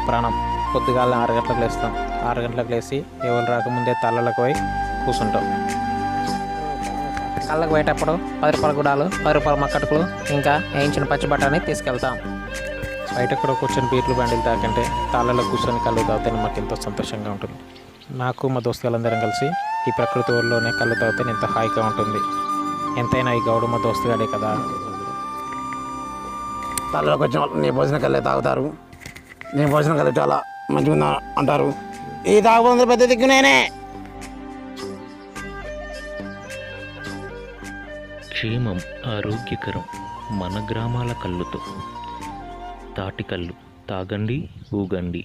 ప్రాణం. పొద్దుగాల 6 గంటలకు లేస్తాం. 6 గంటలకు లేచి ఎవరు రాకముందే తల్లలకు పోయి కూర్చుంటాం. కళ్ళకు పోయేటప్పుడు 10 రూపాయల గుడాలు, 10 రూపాయల మక్కటుకులు, ఇంకా వేయించిన పచ్చి బఠానీ తీసుకెళ్తాం. బయట కూడా కూర్చొని బీర్లు బండిలు తాకంటే తాళ్ళలో కూర్చొని కళ్ళు తాగితే మాకు ఎంతో సంతోషంగా ఉంటుంది. నాకు మా దోస్తులందరం కలిసి ఈ ప్రకృతి ఊరిలోనే కళ్ళు తాగితే ఎంత హాయిగా ఉంటుంది. ఎంతైనా ఈ గౌడు మా దోస్తుగాడే కదా. తాళ్ళలోకి వచ్చిన వాళ్ళు నీ భోజనం కళ్ళే తాగుతారు, నీ భోజనం కళ్ళు చాలా మంచిగా అంటారు. ఈ తాగుబోతుల పెద్ద దిక్కు నేనే. క్షేమం ఆరోగ్యకరం మన గ్రామాల కళ్ళుతో. తాటి కళ్ళు తాగండి, ఊగండి.